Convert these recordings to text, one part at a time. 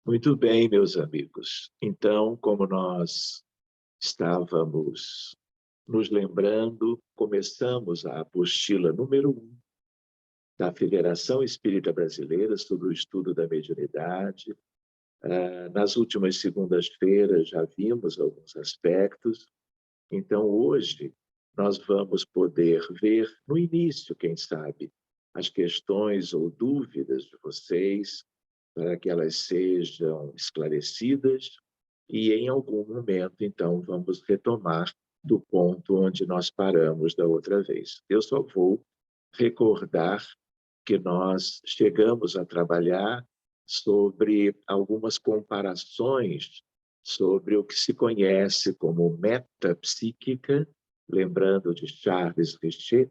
Muito bem, meus amigos. Então, como nós estávamos nos lembrando, começamos a apostila número 1 da Federação Espírita Brasileira sobre o estudo da mediunidade. Nas últimas segundas-feiras já vimos alguns aspectos. Então, hoje, nós vamos poder ver, no início, quem sabe, as questões ou dúvidas de vocês, para que elas sejam esclarecidas e, em algum momento, então, vamos retomar do ponto onde nós paramos da outra vez. Eu só vou recordar que nós chegamos a trabalhar sobre algumas comparações sobre o que se conhece como metapsíquica, lembrando de Charles Richer,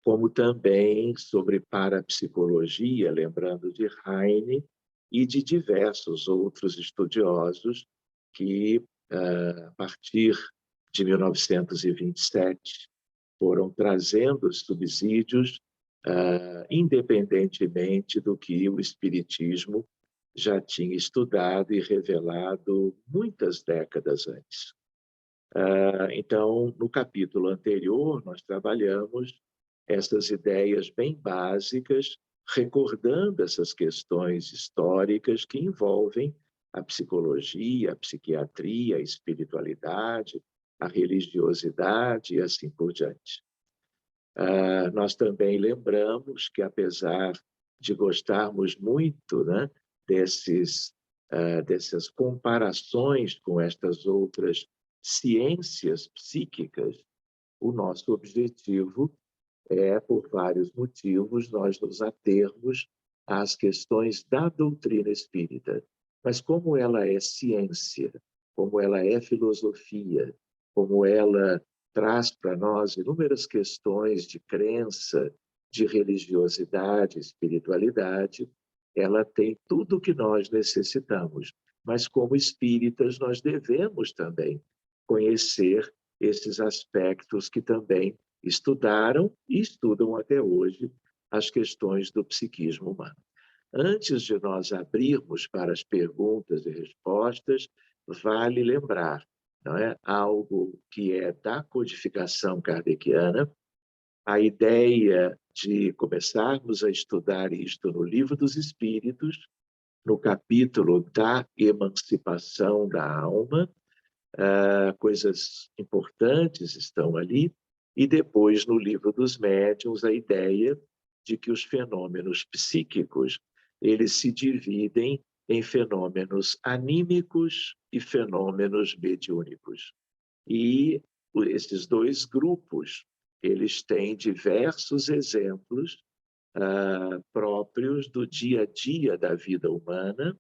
como também sobre parapsicologia, lembrando de Heine e de diversos outros estudiosos que, a partir de 1927, foram trazendo subsídios, independentemente do que o Espiritismo já tinha estudado e revelado muitas décadas antes. Então, no capítulo anterior, nós trabalhamos essas ideias bem básicas, recordando essas questões históricas que envolvem a psicologia, a psiquiatria, a espiritualidade, a religiosidade e assim por diante. Nós também lembramos que, apesar de gostarmos muito, né, dessas comparações com estas outras ciências psíquicas, o nosso objetivo é, por vários motivos, nós nos atermos às questões da doutrina espírita. Mas como ela é ciência, como ela é filosofia, como ela traz para nós inúmeras questões de crença, de religiosidade, espiritualidade, ela tem tudo o que nós necessitamos. Mas, como espíritas, nós devemos também conhecer esses aspectos que também estudaram e estudam até hoje as questões do psiquismo humano. Antes de nós abrirmos para as perguntas e respostas, vale lembrar, não é? Algo que é da codificação kardeciana, a ideia de começarmos a estudar isto no Livro dos Espíritos, no capítulo da emancipação da alma, coisas importantes estão ali, e depois, no Livro dos Médiuns, a ideia de que os fenômenos psíquicos eles se dividem em fenômenos anímicos e fenômenos mediúnicos. E esses dois grupos eles têm diversos exemplos próprios do dia a dia da vida humana,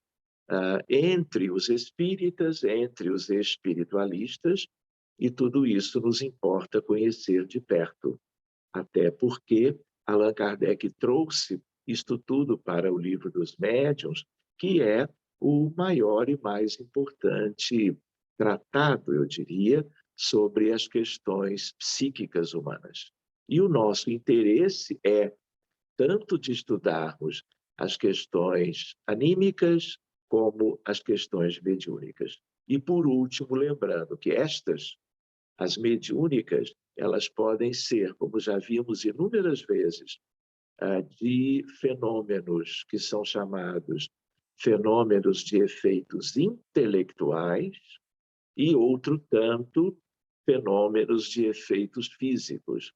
entre os espíritas, entre os espiritualistas, e tudo isso nos importa conhecer de perto, até porque Allan Kardec trouxe isto tudo para o Livro dos Médiuns, que é o maior e mais importante tratado, eu diria, sobre as questões psíquicas humanas. E o nosso interesse é tanto de estudarmos as questões anímicas como as questões mediúnicas. E, por último, lembrando que as mediúnicas, elas podem ser, como já vimos inúmeras vezes, de fenômenos que são chamados fenômenos de efeitos intelectuais e outro tanto fenômenos de efeitos físicos.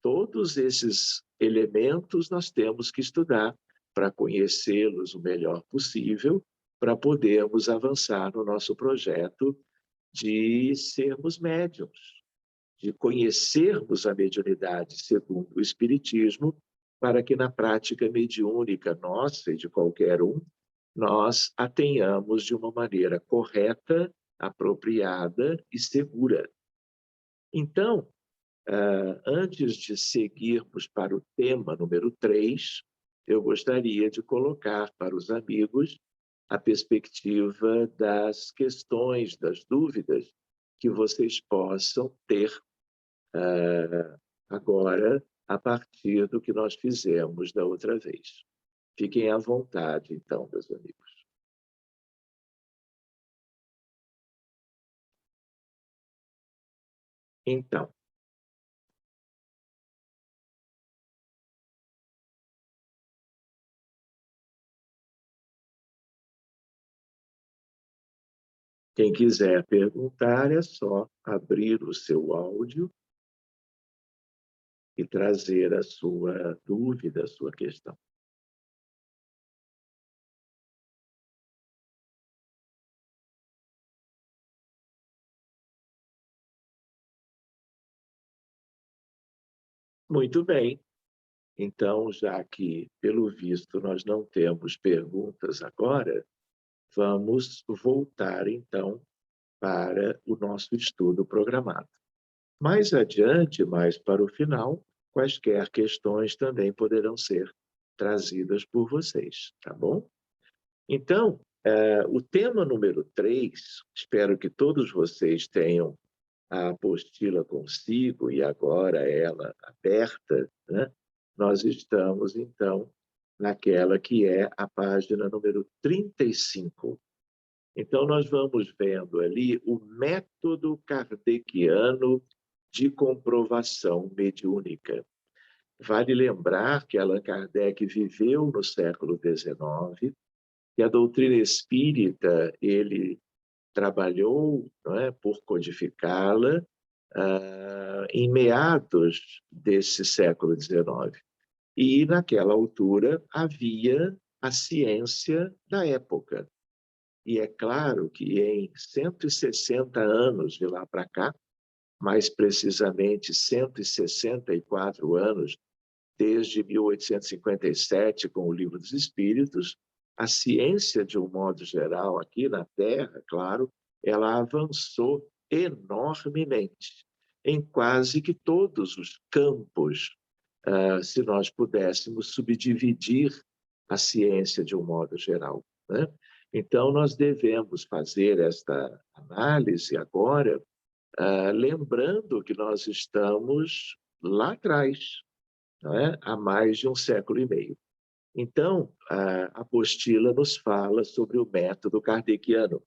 Todos esses elementos nós temos que estudar para conhecê-los o melhor possível, para podermos avançar no nosso projeto de sermos médiuns, de conhecermos a mediunidade segundo o Espiritismo, para que na prática mediúnica nossa e de qualquer um, nós a tenhamos de uma maneira correta, apropriada e segura. Então, antes de seguirmos para o tema número 3, eu gostaria de colocar para os amigos a perspectiva das questões, das dúvidas que vocês possam ter agora, a partir do que nós fizemos da outra vez. Fiquem à vontade, então, meus amigos. Então, quem quiser perguntar é só abrir o seu áudio e trazer a sua dúvida, a sua questão. Muito bem. Então, já que, pelo visto, nós não temos perguntas agora, vamos voltar, então, para o nosso estudo programado. Mais adiante, mais para o final, quaisquer questões também poderão ser trazidas por vocês, tá bom? Então, o tema número 3, espero que todos vocês tenham a apostila consigo e agora ela aberta, né? Nós estamos, então, naquela que é a página número 35. Então, nós vamos vendo ali o método kardeciano de comprovação mediúnica. Vale lembrar que Allan Kardec viveu no século XIX, que a doutrina espírita ele trabalhou, não é, por codificá-la em meados desse século XIX. E, naquela altura, havia a ciência da época. E é claro que em 160 anos de lá para cá, mais precisamente 164 anos, desde 1857, com o Livro dos Espíritos, a ciência, de um modo geral, aqui na Terra, claro, ela avançou enormemente em quase que todos os campos, se nós pudéssemos subdividir a ciência de um modo geral, né? Então, nós devemos fazer esta análise agora, lembrando que nós estamos lá atrás, não é? Há mais de um século e meio. Então, a apostila nos fala sobre o método kardeciano,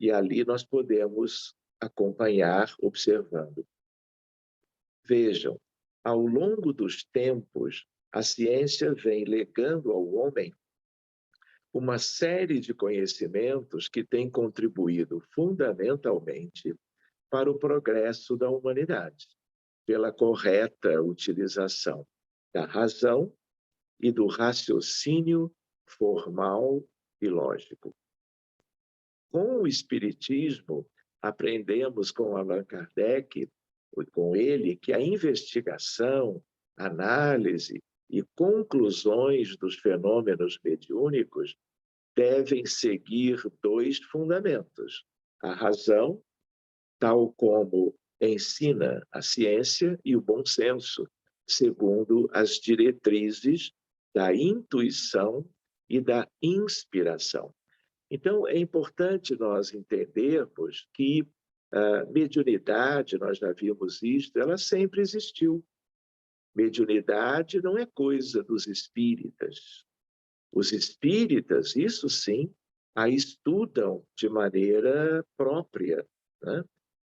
e ali nós podemos acompanhar observando. Vejam, ao longo dos tempos, a ciência vem legando ao homem uma série de conhecimentos que têm contribuído fundamentalmente para o progresso da humanidade, pela correta utilização da razão e do raciocínio formal e lógico. Com o Espiritismo, aprendemos com Allan Kardec, com ele, que a investigação, análise e conclusões dos fenômenos mediúnicos devem seguir dois fundamentos: a razão, tal como ensina a ciência, e o bom senso, segundo as diretrizes da intuição e da inspiração. Então, é importante nós entendermos que a mediunidade, nós já vimos isto, ela sempre existiu. Mediunidade não é coisa dos espíritas. Os espíritas, isso sim, a estudam de maneira própria, né?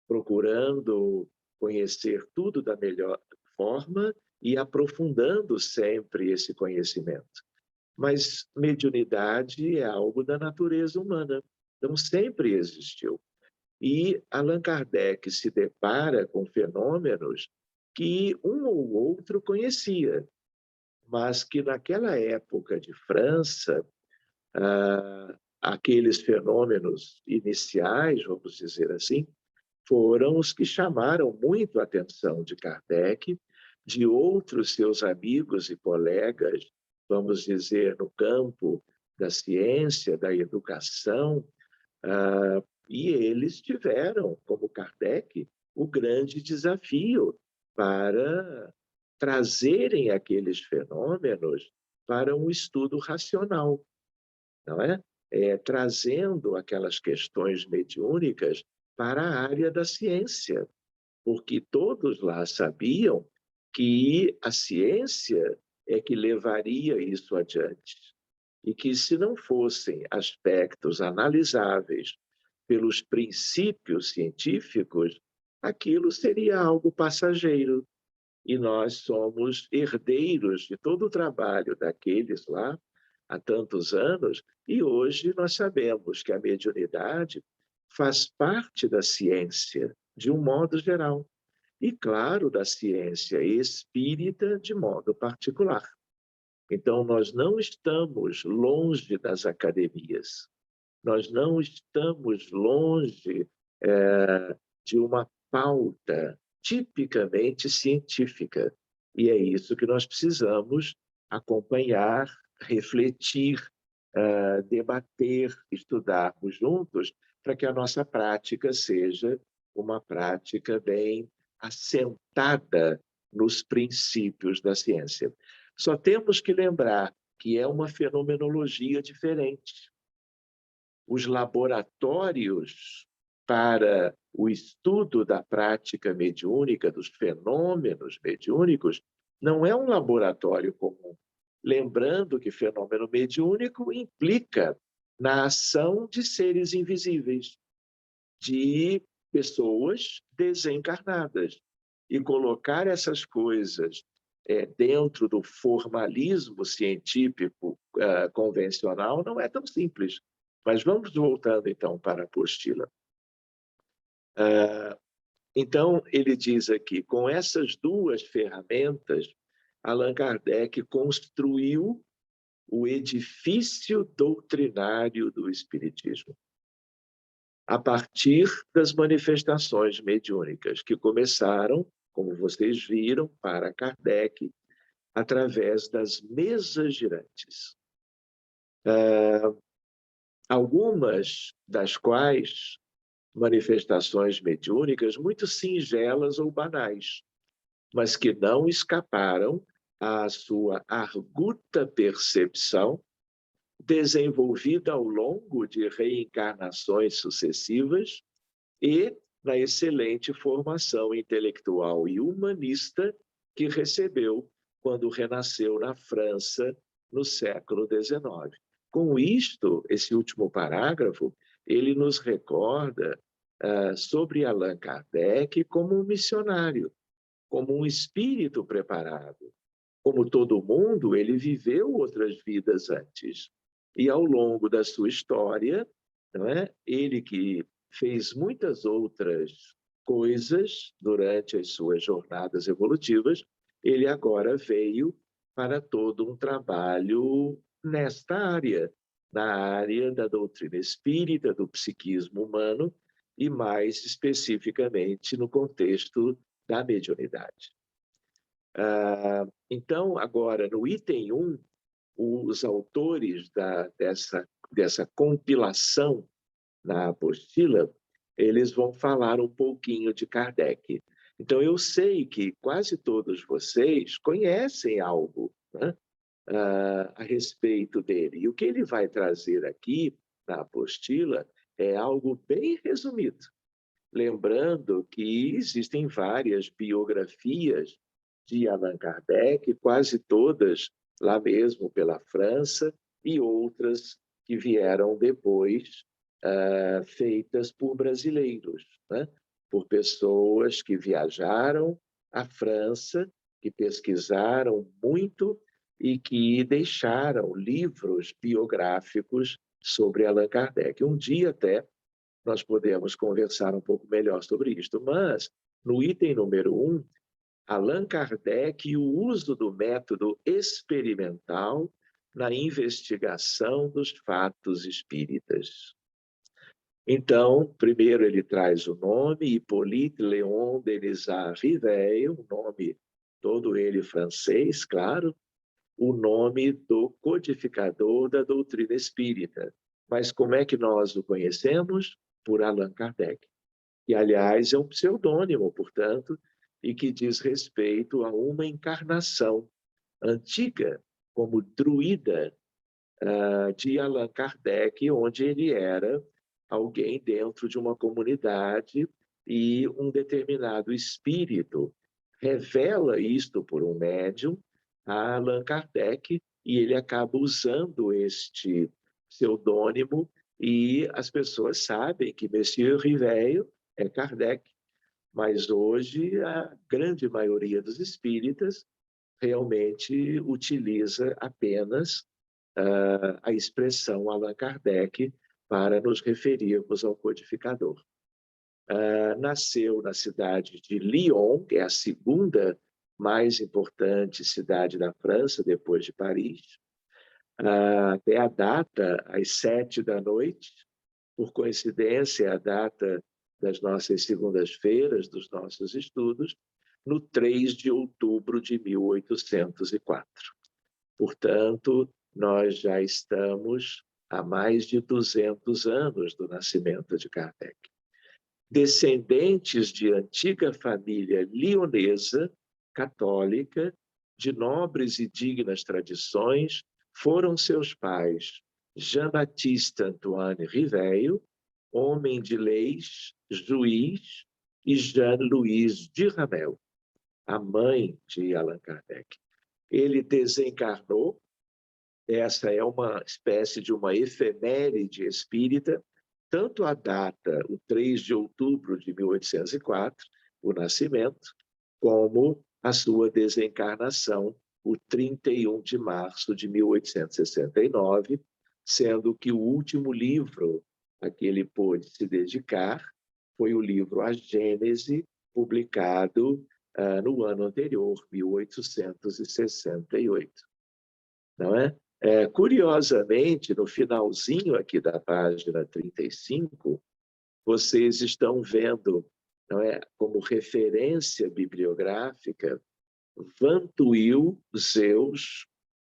Procurando conhecer tudo da melhor forma e aprofundando sempre esse conhecimento. Mas mediunidade é algo da natureza humana, então sempre existiu. E Allan Kardec se depara com fenômenos que um ou outro conhecia, mas que naquela época de França, aqueles fenômenos iniciais, vamos dizer assim, foram os que chamaram muito a atenção de Kardec, de outros seus amigos e colegas, vamos dizer, no campo da ciência, da educação, e eles tiveram, como Kardec, o grande desafio para trazerem aqueles fenômenos para um estudo racional, não é? Trazendo aquelas questões mediúnicas para a área da ciência, porque todos lá sabiam que a ciência é que levaria isso adiante. E que, se não fossem aspectos analisáveis pelos princípios científicos, aquilo seria algo passageiro. E nós somos herdeiros de todo o trabalho daqueles lá há tantos anos, e hoje nós sabemos que a mediunidade faz parte da ciência, de um modo geral, e, claro, da ciência espírita de modo particular. Então, nós não estamos longe das academias, nós não estamos longe de uma pauta tipicamente científica. E é isso que nós precisamos acompanhar, refletir, debater, estudarmos juntos, para que a nossa prática seja uma prática bem assentada nos princípios da ciência. Só temos que lembrar que é uma fenomenologia diferente. Os laboratórios para o estudo da prática mediúnica, dos fenômenos mediúnicos, não é um laboratório comum. Lembrando que fenômeno mediúnico implica na ação de seres invisíveis, de pessoas desencarnadas. E colocar essas coisas dentro do formalismo científico convencional não é tão simples. Mas vamos voltando, então, para a apostila. Então, ele diz aqui, com essas duas ferramentas, Allan Kardec construiu o edifício doutrinário do Espiritismo, a partir das manifestações mediúnicas, que começaram, como vocês viram, para Kardec, através das mesas girantes. Algumas das quais manifestações mediúnicas muito singelas ou banais, mas que não escaparam à sua arguta percepção, desenvolvida ao longo de reencarnações sucessivas e na excelente formação intelectual e humanista que recebeu quando renasceu na França no século XIX. Com isto, esse último parágrafo, ele nos recorda sobre Allan Kardec como um missionário, como um espírito preparado. Como todo mundo, ele viveu outras vidas antes. E ao longo da sua história, não é? Ele que fez muitas outras coisas durante as suas jornadas evolutivas, ele agora veio para todo um trabalho nesta área, na área da doutrina espírita, do psiquismo humano e, mais especificamente, no contexto da mediunidade. Então, agora, no item 1, os autores dessa compilação na apostila, eles vão falar um pouquinho de Kardec. Então, eu sei que quase todos vocês conhecem algo, né, a respeito dele. E o que ele vai trazer aqui na apostila é algo bem resumido. Lembrando que existem várias biografias de Allan Kardec, quase todas lá mesmo pela França, e outras que vieram depois, feitas por brasileiros, né? Por pessoas que viajaram à França, que pesquisaram muito e que deixaram livros biográficos sobre Allan Kardec. Um dia até nós podemos conversar um pouco melhor sobre isto, mas no item número 1, Allan Kardec e o uso do método experimental na investigação dos fatos espíritas. Então, primeiro ele traz o nome, Hippolyte Léon Denisard Riveil, um nome todo ele francês, claro, o nome do codificador da doutrina espírita. Mas como é que nós o conhecemos? Por Allan Kardec. E, aliás, é um pseudônimo, portanto, e que diz respeito a uma encarnação antiga, como druida, de Allan Kardec, onde ele era alguém dentro de uma comunidade e um determinado espírito revela isto por um médium a Allan Kardec e ele acaba usando este pseudônimo e as pessoas sabem que Monsieur Riveil é Kardec, mas hoje a grande maioria dos espíritas realmente utiliza apenas a expressão Allan Kardec para nos referirmos ao codificador. Nasceu na cidade de Lyon, que é a segunda mais importante cidade da França, depois de Paris. Até a data, às 7 da noite, por coincidência, é a data das nossas segundas-feiras, dos nossos estudos, no 3 de outubro de 1804. Portanto, nós já estamos há mais de 200 anos do nascimento de Kardec. Descendentes de antiga família lionesa, católica, de nobres e dignas tradições, foram seus pais Jean-Baptiste Antoine Riveio, homem de leis, juiz, e Jeanne-Louise de Ramel, a mãe de Allan Kardec. Ele desencarnou, essa é uma espécie de uma efeméride espírita, tanto a data, o 3 de outubro de 1804, o nascimento, como a sua desencarnação, o 31 de março de 1869, sendo que o último livro a que ele pôde se dedicar foi o livro A Gênese, publicado no ano anterior, 1868. Não é? Curiosamente, no finalzinho aqui da página 35, vocês estão vendo, não é, como referência bibliográfica, Vantuil, Zeus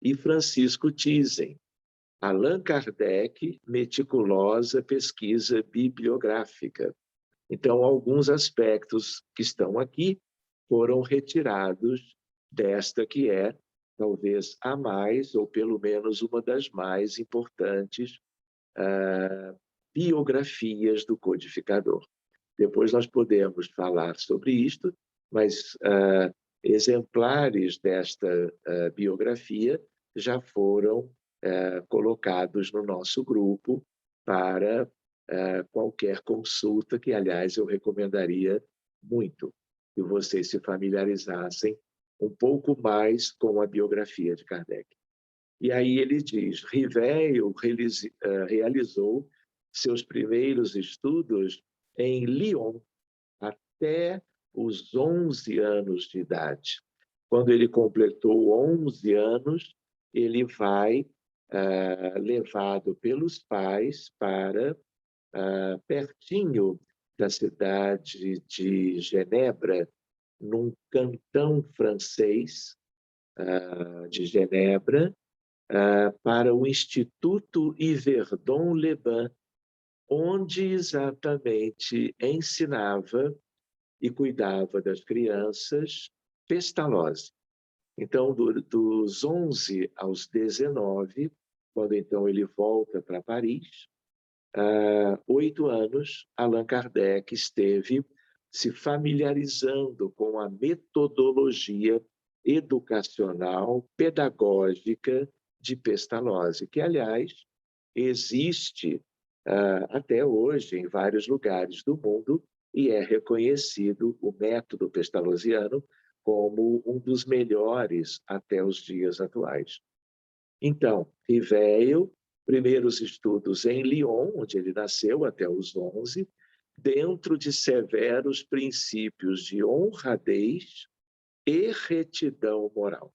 e Francisco Thyssen. Allan Kardec, meticulosa pesquisa bibliográfica. Então, alguns aspectos que estão aqui foram retirados desta que é, talvez, a mais, ou pelo menos uma das mais importantes biografias do codificador. Depois nós podemos falar sobre isto, mas exemplares desta biografia já foram colocados no nosso grupo para qualquer consulta, que, aliás, eu recomendaria muito que vocês se familiarizassem um pouco mais com a biografia de Kardec. E aí ele diz, Riveio realizou seus primeiros estudos em Lyon, até os 11 anos de idade. Quando ele completou 11 anos, ele vai levado pelos pais para pertinho da cidade de Genebra, num cantão francês de Genebra, para o Instituto Yverdon-les-Bains, onde exatamente ensinava e cuidava das crianças Pestalozzi. Então, dos 11 aos 19, quando então ele volta para Paris, 8 anos, Allan Kardec esteve se familiarizando com a metodologia educacional, pedagógica de Pestalozzi, que, aliás, existe até hoje em vários lugares do mundo e é reconhecido o método pestalozziano como um dos melhores até os dias atuais. Então, Riveio, primeiros estudos em Lyon, onde ele nasceu até os 11, dentro de severos princípios de honradez e retidão moral.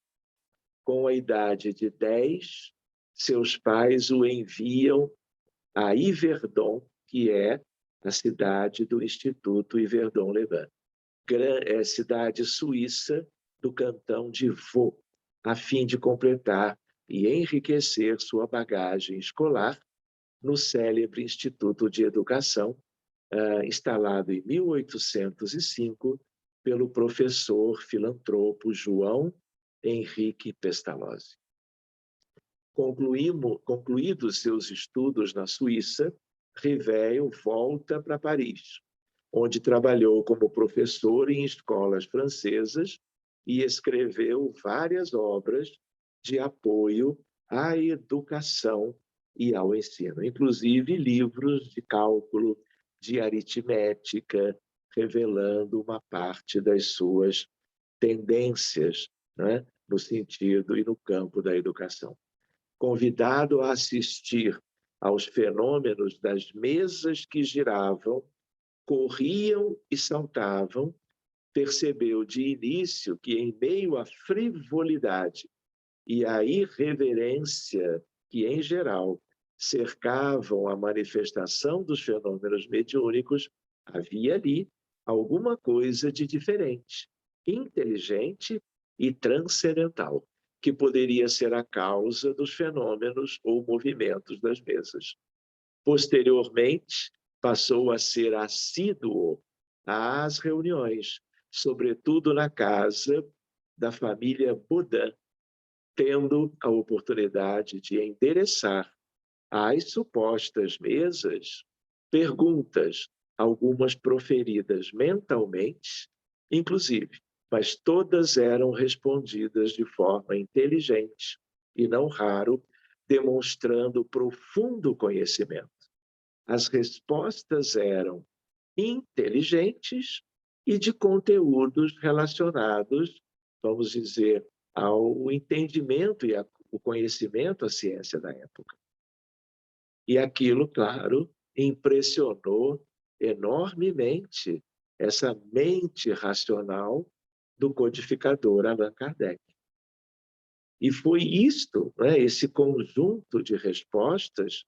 Com a idade de 10, seus pais o enviam a Yverdon, que é a cidade do Instituto Yverdon-les-Bains, cidade suíça do cantão de Vaud, a fim de completar e enriquecer sua bagagem escolar no célebre Instituto de Educação, instalado em 1805 pelo professor filantropo João Henrique Pestalozzi. Concluídos seus estudos na Suíça, Riveio volta para Paris, onde trabalhou como professor em escolas francesas e escreveu várias obras de apoio à educação e ao ensino, inclusive livros de cálculo, de aritmética, revelando uma parte das suas tendências, né, no sentido e no campo da educação. Convidado a assistir aos fenômenos das mesas que giravam, corriam e saltavam, percebeu de início que, em meio à frivolidade e à irreverência que, em geral, cercavam a manifestação dos fenômenos mediúnicos, havia ali alguma coisa de diferente, inteligente e transcendental, que poderia ser a causa dos fenômenos ou movimentos das mesas. Posteriormente, passou a ser assíduo às reuniões, sobretudo na casa da família Baudin, tendo a oportunidade de endereçar às supostas mesas perguntas, algumas proferidas mentalmente, inclusive, mas todas eram respondidas de forma inteligente e, não raro, demonstrando profundo conhecimento. As respostas eram inteligentes e de conteúdos relacionados, vamos dizer, ao entendimento e ao conhecimento, à ciência da época. E aquilo, claro, impressionou enormemente essa mente racional do codificador Allan Kardec. E foi isto, né, esse conjunto de respostas,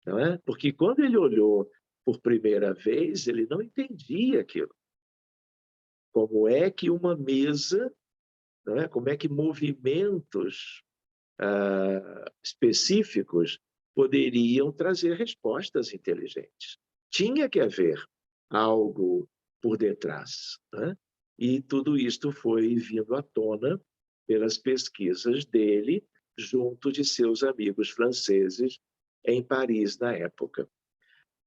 não é? Porque quando ele olhou por primeira vez, ele não entendia aquilo. Como é que uma mesa, não é? Como é que movimentos específicos poderiam trazer respostas inteligentes? Tinha que haver algo por detrás, né? E tudo isto foi vindo à tona pelas pesquisas dele junto de seus amigos franceses em Paris na época.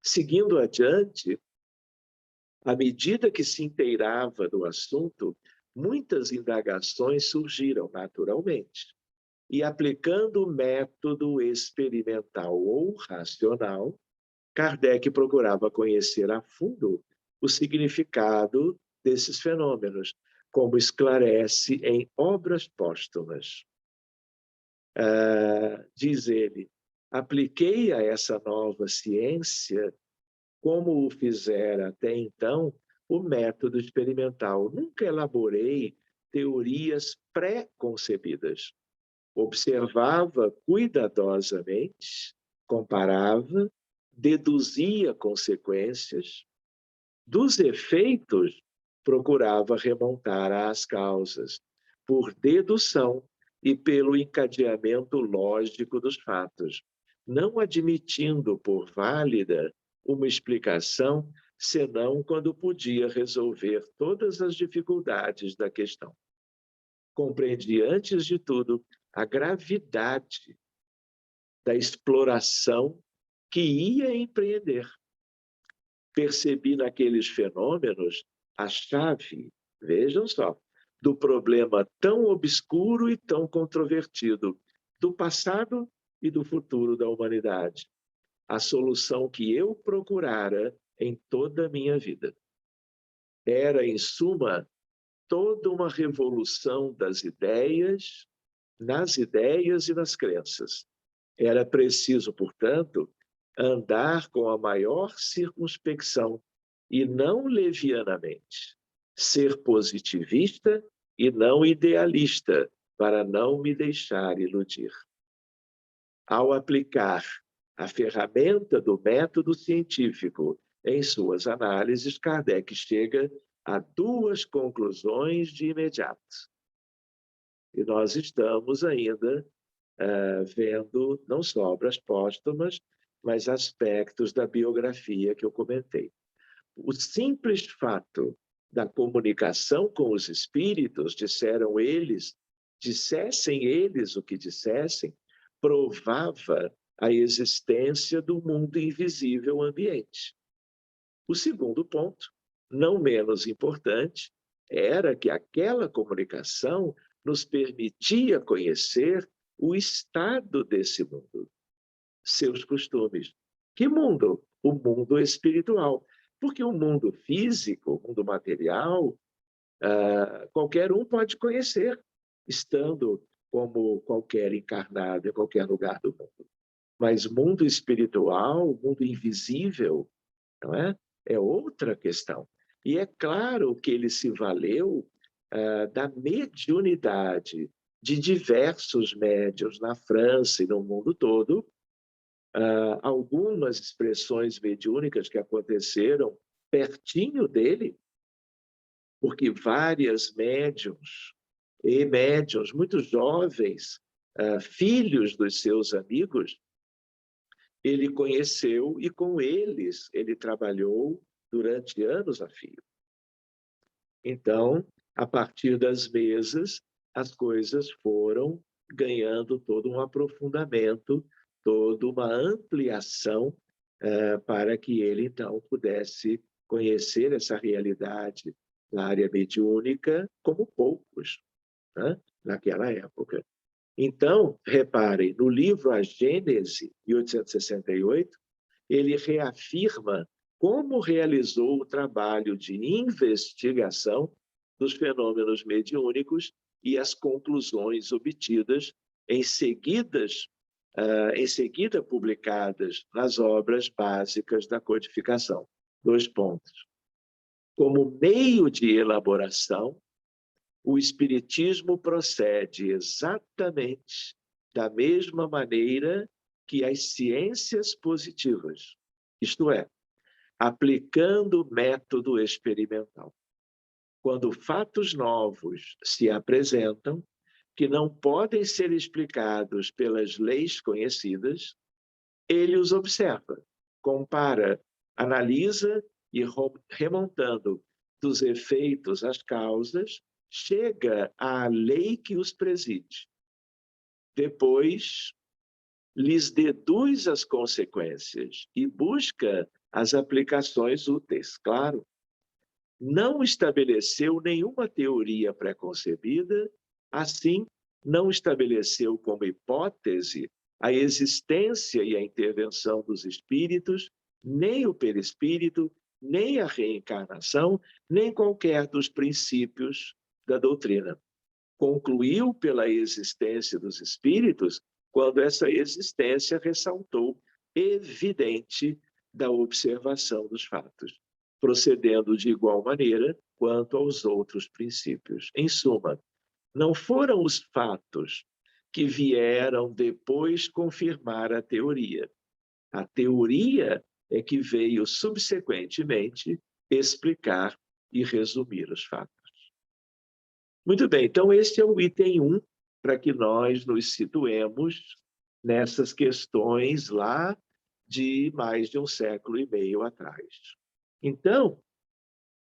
Seguindo adiante, à medida que se inteirava do assunto, muitas indagações surgiram naturalmente. E aplicando o método experimental ou racional, Kardec procurava conhecer a fundo o significado desses fenômenos, como esclarece em Obras Póstumas. Diz ele, apliquei a essa nova ciência, como o fizera até então, o método experimental. Nunca elaborei teorias pré-concebidas. Observava cuidadosamente, comparava, deduzia consequências. Dos efeitos, procurava remontar às causas, por dedução e pelo encadeamento lógico dos fatos, não admitindo por válida uma explicação, senão quando podia resolver todas as dificuldades da questão. Compreendi, antes de tudo, a gravidade da exploração que ia empreender. Percebi naqueles fenômenos a chave, vejam só, do problema tão obscuro e tão controvertido do passado e do futuro da humanidade. A solução que eu procurara em toda a minha vida. Era, em suma, toda uma revolução das ideias, nas ideias e nas crenças. Era preciso, portanto, andar com a maior circunspecção e não levianamente, ser positivista e não idealista, para não me deixar iludir. Ao aplicar a ferramenta do método científico em suas análises, Kardec chega a duas conclusões de imediato. E nós estamos ainda vendo não só obras póstumas, mas aspectos da biografia que eu comentei. O simples fato da comunicação com os espíritos, dissessem eles o que dissessem, provava a existência do mundo invisível ambiente. O segundo ponto, não menos importante, era que aquela comunicação nos permitia conhecer o estado desse mundo, seus costumes. Que mundo? O mundo espiritual, Porque o mundo físico, o mundo material, qualquer um pode conhecer, estando como qualquer encarnado em qualquer lugar do mundo. Mas mundo espiritual, mundo invisível, não é? É outra questão. E é claro que ele se valeu da mediunidade de diversos médiuns na França e no mundo todo, algumas expressões mediúnicas que aconteceram pertinho dele, porque várias médiuns e médiuns muito jovens, filhos dos seus amigos, ele conheceu e com eles ele trabalhou durante anos a fio. Então, a partir das mesas, as coisas foram ganhando todo um aprofundamento, toda uma ampliação para que ele, então, pudesse conhecer essa realidade na área mediúnica como poucos, né? Naquela época. Então, reparem, no livro A Gênese, 1868, ele reafirma como realizou o trabalho de investigação dos fenômenos mediúnicos e as conclusões obtidas em seguida publicadas nas obras básicas da codificação. 2 pontos. Como meio de elaboração, o Espiritismo procede exatamente da mesma maneira que as ciências positivas, isto é, aplicando o método experimental. Quando fatos novos se apresentam, que não podem ser explicados pelas leis conhecidas, ele os observa, compara, analisa e, remontando dos efeitos às causas, chega à lei que os preside. Depois, lhes deduz as consequências e busca as aplicações úteis, claro. Não estabeleceu nenhuma teoria preconcebida, assim, não estabeleceu como hipótese a existência e a intervenção dos espíritos, nem o perispírito, nem a reencarnação, nem qualquer dos princípios da doutrina. Concluiu pela existência dos espíritos quando essa existência ressaltou evidente da observação dos fatos, procedendo de igual maneira quanto aos outros princípios. Em suma, não foram os fatos que vieram depois confirmar a teoria. A teoria é que veio subsequentemente explicar e resumir os fatos. Muito bem, então esse é o item 1, para que nós nos situemos nessas questões lá de mais de 1,5 século atrás. Então,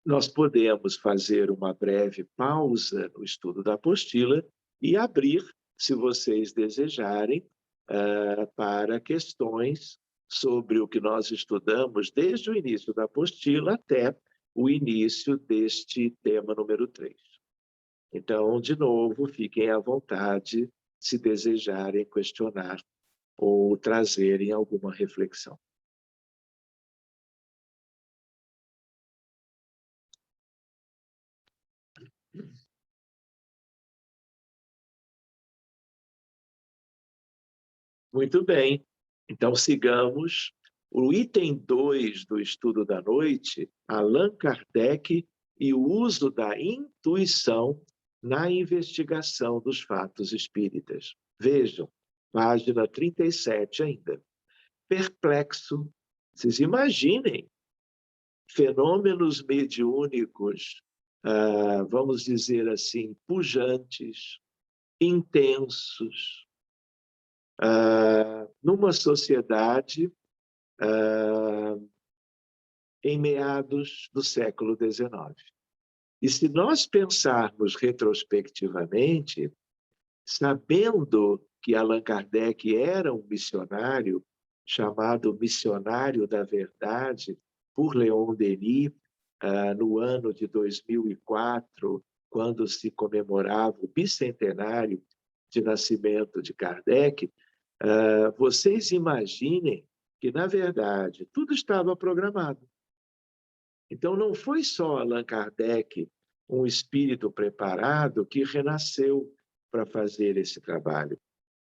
nós podemos fazer uma breve pausa no estudo da apostila e abrir, se vocês desejarem, para questões sobre o que nós estudamos desde o início da apostila até o início deste tema número 3. Então, de novo, fiquem à vontade se desejarem questionar ou trazerem alguma reflexão. Muito bem. Então, sigamos. O item 2 do estudo da noite, Allan Kardec e o uso da intuição na investigação dos fatos espíritas. Vejam, página 37 ainda. Perplexo. Vocês imaginem fenômenos mediúnicos, vamos dizer assim, pujantes, intensos, numa sociedade em meados do século XIX. E se nós pensarmos retrospectivamente, sabendo que Allan Kardec era um missionário, chamado Missionário da Verdade, por Leon Denis, no ano de 2004, quando se comemorava o bicentenário de nascimento de Kardec, vocês imaginem que, na verdade, tudo estava programado. Então, não foi só Allan Kardec, um espírito preparado, que renasceu para fazer esse trabalho.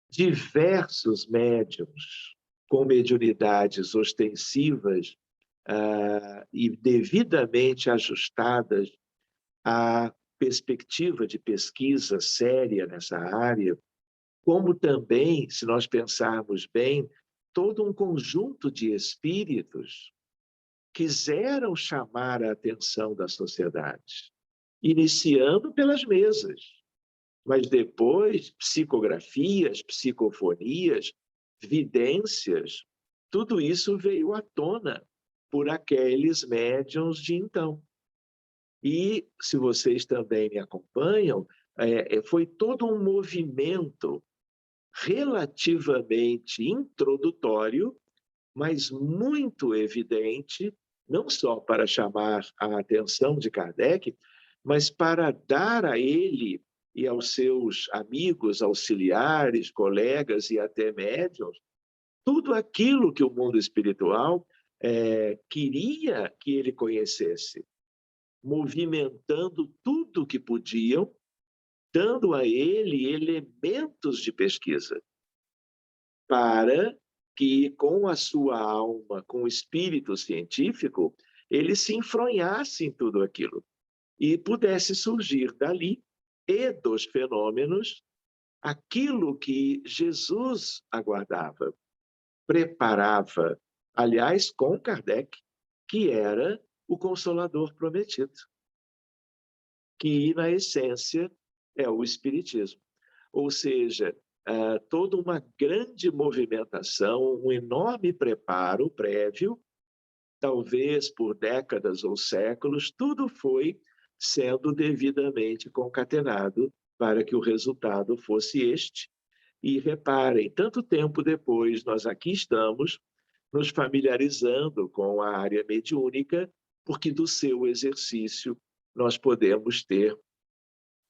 Diversos médiums com mediunidades ostensivas e devidamente ajustadas à perspectiva de pesquisa séria nessa área, como também, se nós pensarmos bem, todo um conjunto de espíritos quiseram chamar a atenção da sociedade, iniciando pelas mesas, mas depois psicografias, psicofonias, vidências, tudo isso veio à tona por aqueles médiuns de então. E, se vocês também me acompanham, foi todo um movimento relativamente introdutório, mas muito evidente, não só para chamar a atenção de Kardec, mas para dar a ele e aos seus amigos, auxiliares, colegas e até médiuns, tudo aquilo que o mundo espiritual queria que ele conhecesse, movimentando tudo que podiam, dando a ele elementos de pesquisa para que, com a sua alma, com o espírito científico, ele se enfronhasse em tudo aquilo e pudesse surgir dali e dos fenômenos aquilo que Jesus aguardava, preparava, aliás, com Kardec, que era o Consolador prometido, que, na essência, é o Espiritismo. Ou seja, toda uma grande movimentação, um enorme preparo prévio, talvez por décadas ou séculos, tudo foi sendo devidamente concatenado para que o resultado fosse este. E reparem, tanto tempo depois, nós aqui estamos nos familiarizando com a área mediúnica, porque do seu exercício nós podemos ter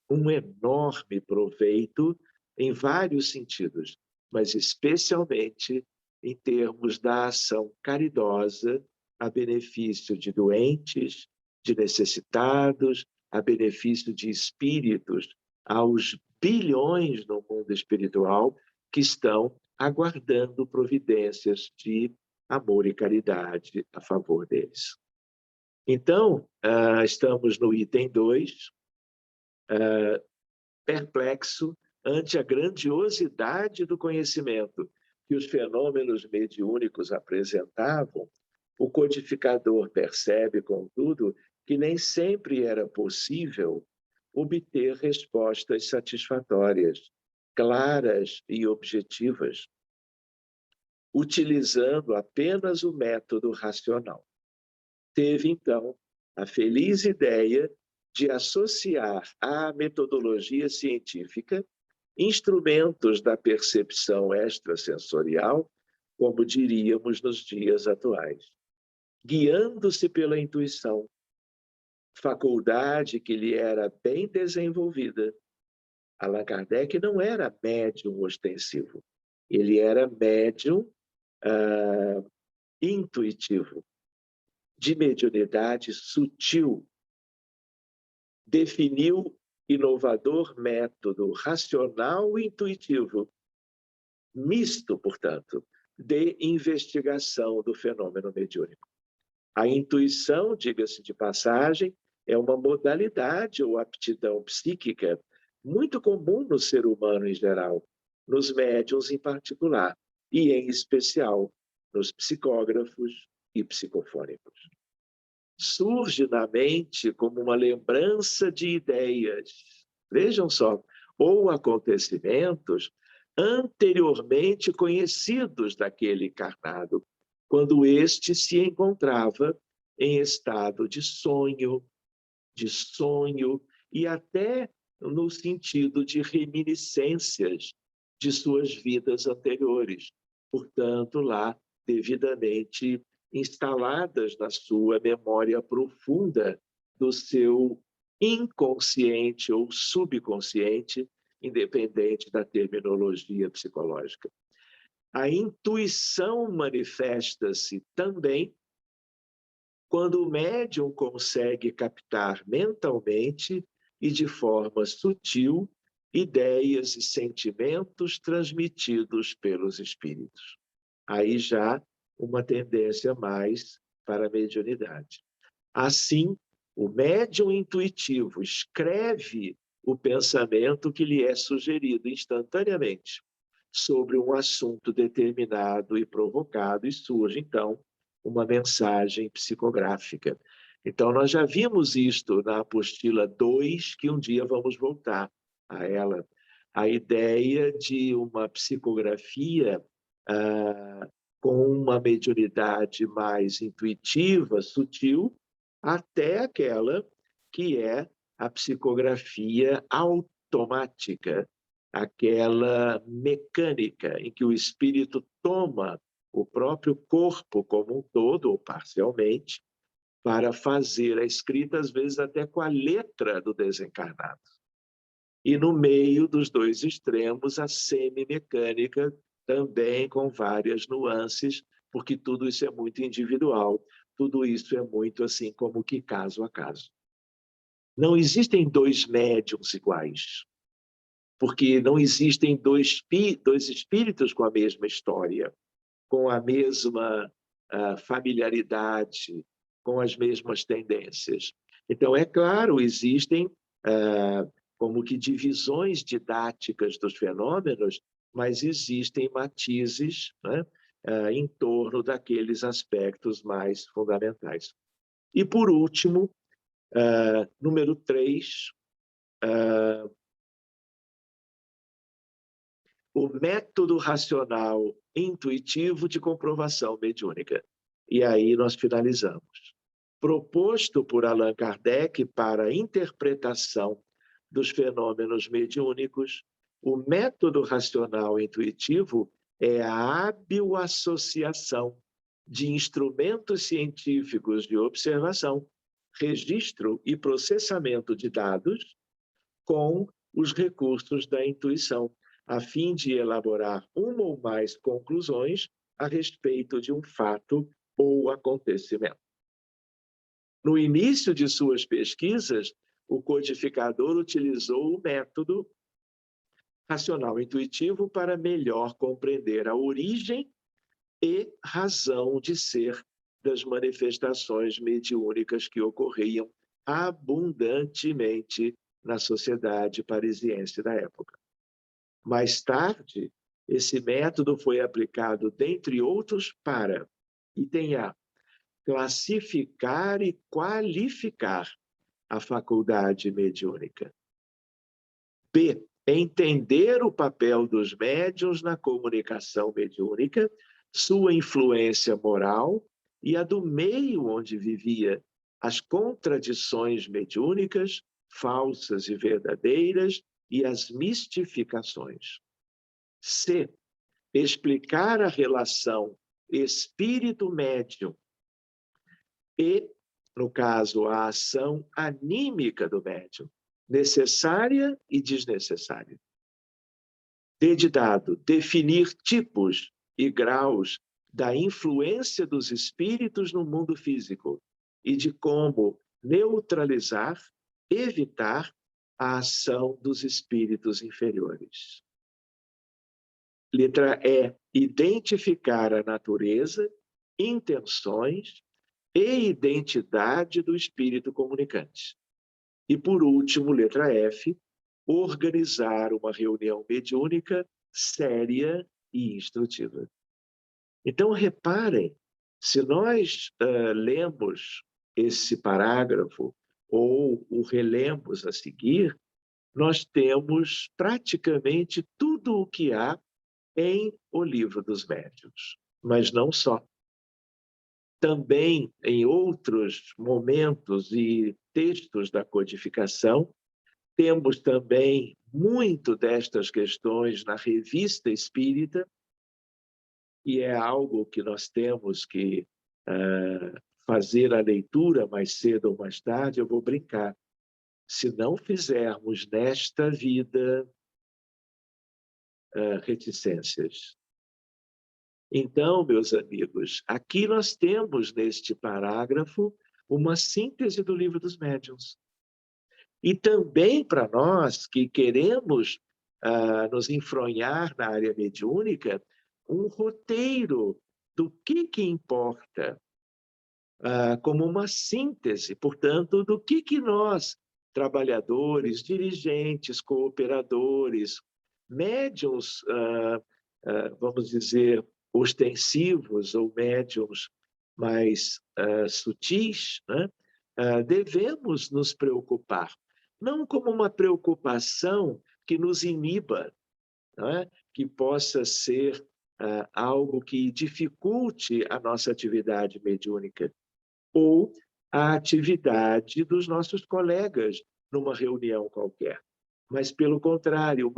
um enorme proveito em vários sentidos, mas especialmente em termos da ação caridosa a benefício de doentes, de necessitados, a benefício de espíritos, aos bilhões no mundo espiritual que estão aguardando providências de amor e caridade a favor deles. Então, estamos no item 2, perplexo ante a grandiosidade do conhecimento que os fenômenos mediúnicos apresentavam, o codificador percebe, contudo, que nem sempre era possível obter respostas satisfatórias, claras e objetivas, utilizando apenas o método racional. Teve, então, a feliz ideia de associar à metodologia científica instrumentos da percepção extrasensorial, como diríamos nos dias atuais, guiando-se pela intuição, faculdade que lhe era bem desenvolvida. Allan Kardec não era médium ostensivo, ele era médium intuitivo, de mediunidade sutil. Definiu inovador método racional e intuitivo, misto, portanto, de investigação do fenômeno mediúnico. A intuição, diga-se de passagem, é uma modalidade ou aptidão psíquica muito comum no ser humano em geral, nos médiuns em particular, e em especial nos psicógrafos e psicofônicos. Surge na mente como uma lembrança de ideias, vejam só, ou acontecimentos anteriormente conhecidos daquele encarnado, quando este se encontrava em estado de sonho e até no sentido de reminiscências de suas vidas anteriores, portanto, lá devidamente instaladas na sua memória profunda do seu inconsciente ou subconsciente, independente da terminologia psicológica. A intuição manifesta-se também quando o médium consegue captar mentalmente e de forma sutil ideias e sentimentos transmitidos pelos espíritos. Aí já uma tendência mais para a mediunidade. Assim, o médium intuitivo escreve o pensamento que lhe é sugerido instantaneamente sobre um assunto determinado e provocado, e surge, então, uma mensagem psicográfica. Então, nós já vimos isto na apostila 2, que um dia vamos voltar a ela, a ideia de uma psicografia com uma mediunidade mais intuitiva, sutil, até aquela que é a psicografia automática, aquela mecânica em que o espírito toma o próprio corpo como um todo, ou parcialmente, para fazer a escrita, às vezes até com a letra do desencarnado. E no meio dos dois extremos, a semimecânica, também com várias nuances, porque tudo isso é muito individual, tudo isso é muito assim como que caso a caso. Não existem dois médiums iguais, porque não existem dois espíritos com a mesma história, com a mesma familiaridade, com as mesmas tendências. Então, é claro, existem como que divisões didáticas dos fenômenos, mas existem matizes, né, em torno daqueles aspectos mais fundamentais. E, por último, número 3, o método racional intuitivo de comprovação mediúnica. E aí nós finalizamos. Proposto por Allan Kardec para a interpretação dos fenômenos mediúnicos, o método racional intuitivo é a hábil associação de instrumentos científicos de observação, registro e processamento de dados com os recursos da intuição, a fim de elaborar uma ou mais conclusões a respeito de um fato ou acontecimento. No início de suas pesquisas, o codificador utilizou o método racional intuitivo para melhor compreender a origem e razão de ser das manifestações mediúnicas que ocorriam abundantemente na sociedade parisiense da época. Mais tarde, esse método foi aplicado, dentre outros, para, item A, classificar e qualificar a faculdade mediúnica. B, entender o papel dos médiuns na comunicação mediúnica, sua influência moral e a do meio onde vivia, as contradições mediúnicas, falsas e verdadeiras, e as mistificações. C, explicar a relação espírito-médium e, no caso, a ação anímica do médium, necessária e desnecessária. D de dado, definir tipos e graus da influência dos espíritos no mundo físico e de como neutralizar, evitar a ação dos espíritos inferiores. Letra E, identificar a natureza, intenções e identidade do espírito comunicante. E, por último, letra F, organizar uma reunião mediúnica séria e instrutiva. Então, reparem, se nós lemos esse parágrafo ou o relemos a seguir, nós temos praticamente tudo o que há em O Livro dos Médiuns, mas não só. Também, em outros momentos e textos da codificação, temos também muito destas questões na Revista Espírita, e é algo que nós temos que fazer a leitura mais cedo ou mais tarde. Eu vou brincar. Se não fizermos nesta vida reticências. Então, meus amigos, aqui nós temos neste parágrafo uma síntese do Livro dos Médiuns. E também para nós que queremos nos enfronhar na área mediúnica, um roteiro do que importa, como uma síntese, portanto, do que nós, trabalhadores, dirigentes, cooperadores, médiuns, vamos dizer, ostensivos ou médiuns mais sutis, né? Devemos nos preocupar, não como uma preocupação que nos iniba, né? Que possa ser algo que dificulte a nossa atividade mediúnica, ou a atividade dos nossos colegas numa reunião qualquer. Mas, pelo contrário,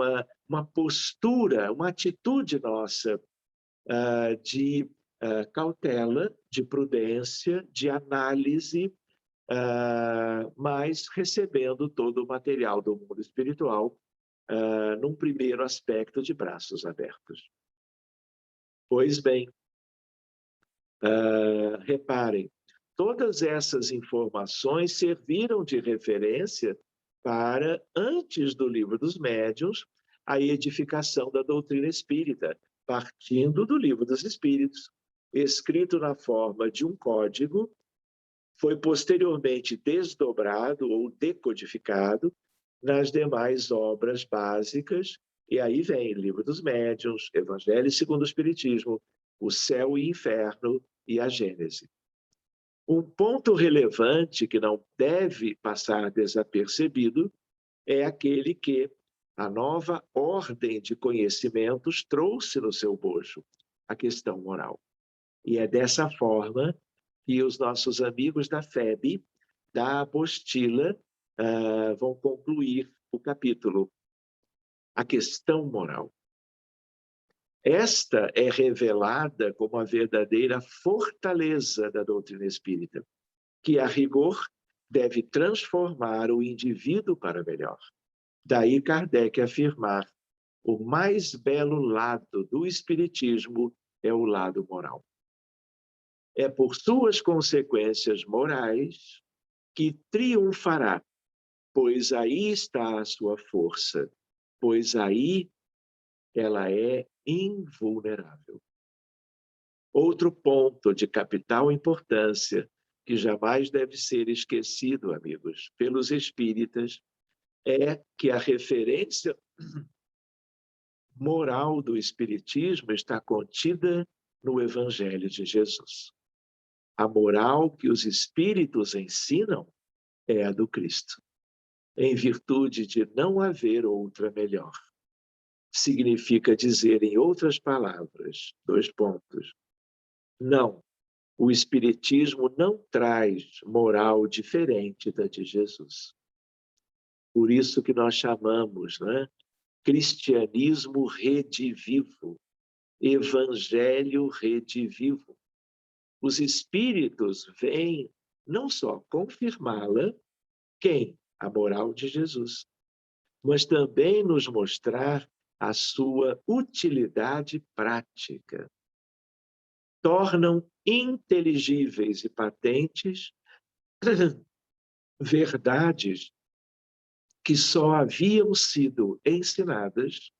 uma postura, uma atitude nossa de cautela, de prudência, de análise, mas recebendo todo o material do mundo espiritual num primeiro aspecto de braços abertos. Pois bem, reparem, todas essas informações serviram de referência para, antes do Livro dos Médiuns, a edificação da doutrina espírita, partindo do Livro dos Espíritos, escrito na forma de um código, foi posteriormente desdobrado ou decodificado nas demais obras básicas, e aí vem Livro dos Médiuns, Evangelho segundo o Espiritismo, o Céu e Inferno e a Gênese. Um ponto relevante que não deve passar desapercebido é aquele que a nova ordem de conhecimentos trouxe no seu bojo, a questão moral. E é dessa forma que os nossos amigos da FEB, da apostila, vão concluir o capítulo, a questão moral. Esta é revelada como a verdadeira fortaleza da doutrina espírita, que, a rigor, deve transformar o indivíduo para melhor. Daí Kardec afirmar: o mais belo lado do espiritismo é o lado moral. É por suas consequências morais que triunfará, pois aí está a sua força, pois aí ela é invulnerável. Outro ponto de capital importância, que jamais deve ser esquecido, amigos, pelos espíritas, é que a referência moral do espiritismo está contida no Evangelho de Jesus. A moral que os espíritos ensinam é a do Cristo, em virtude de não haver outra melhor. Significa dizer, em outras palavras, 2 pontos. Não, o Espiritismo não traz moral diferente da de Jesus. Por isso que nós chamamos, né, cristianismo redivivo, evangelho redivivo. Os Espíritos vêm não só confirmá-la, quem? A moral de Jesus, mas também nos mostrar a sua utilidade prática. Tornam inteligíveis e patentes verdades que só haviam sido ensinadas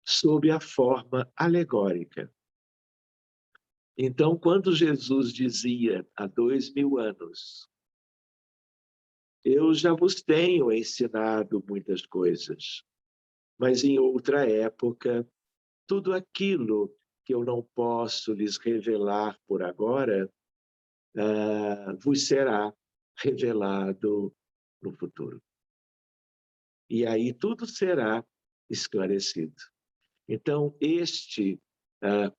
sob a forma alegórica. Então, quando Jesus dizia há 2000 anos: eu já vos tenho ensinado muitas coisas, mas em outra época, tudo aquilo que eu não posso lhes revelar por agora, vos será revelado no futuro. E aí tudo será esclarecido. Então, este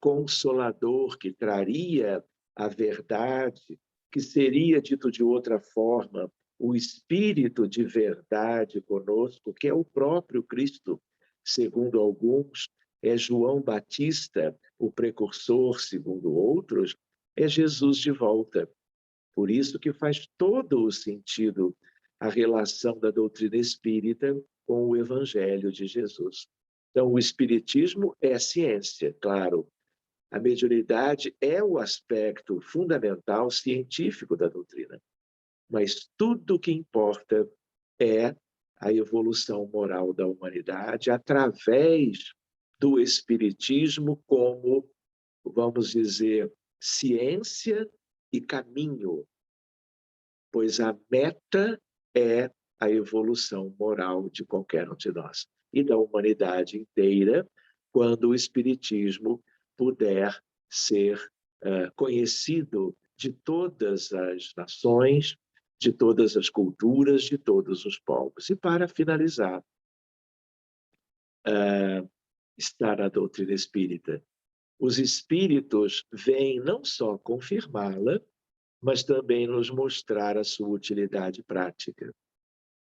consolador que traria a verdade, que seria dito de outra forma, o Espírito de verdade conosco, que é o próprio Cristo, segundo alguns, é João Batista, o precursor, segundo outros, é Jesus de volta. Por isso que faz todo o sentido a relação da doutrina espírita com o Evangelho de Jesus. Então, o espiritismo é ciência, claro. A mediunidade é o aspecto fundamental científico da doutrina. mas tudo o que importa é a evolução moral da humanidade através do Espiritismo como, vamos dizer, ciência e caminho, pois a meta é a evolução moral de qualquer um de nós e da humanidade inteira, quando o Espiritismo puder ser conhecido de todas as nações, de todas as culturas, de todos os povos. E para finalizar, está na doutrina espírita. Os espíritos vêm não só confirmá-la, mas também nos mostrar a sua utilidade prática.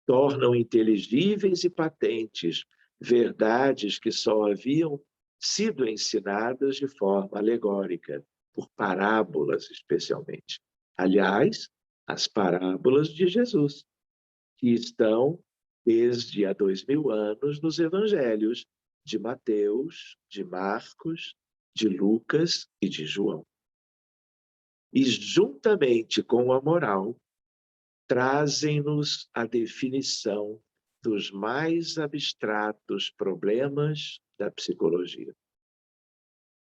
Tornam inteligíveis e patentes verdades que só haviam sido ensinadas de forma alegórica, por parábolas especialmente. Aliás, as parábolas de Jesus, que estão desde há 2000 anos nos evangelhos de Mateus, de Marcos, de Lucas e de João. E juntamente com a moral, trazem-nos a definição dos mais abstratos problemas da psicologia.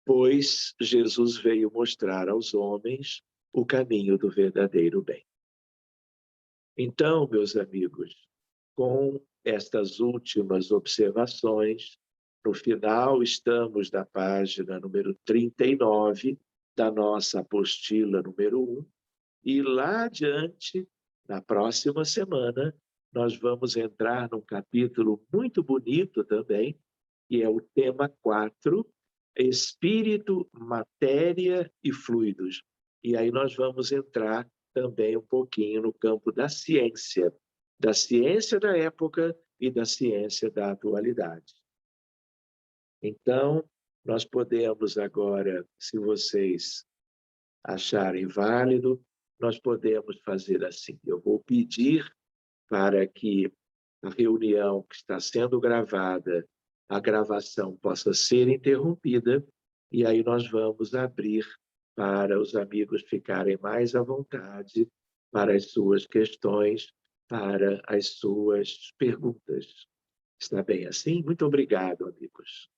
Pois Jesus veio mostrar aos homens o caminho do verdadeiro bem. Então, meus amigos, com estas últimas observações, no final estamos na página número 39 da nossa apostila número 1, e lá adiante, na próxima semana, nós vamos entrar num capítulo muito bonito também, que é o tema 4, Espírito, Matéria e Fluidos. E aí nós vamos entrar também um pouquinho no campo da ciência da época e da ciência da atualidade. Então, nós podemos agora, se vocês acharem válido, nós podemos fazer assim. Eu vou pedir para que a reunião que está sendo gravada, a gravação possa ser interrompida, e aí nós vamos abrir para os amigos ficarem mais à vontade para as suas questões, para as suas perguntas. Está bem assim? Muito obrigado, amigos.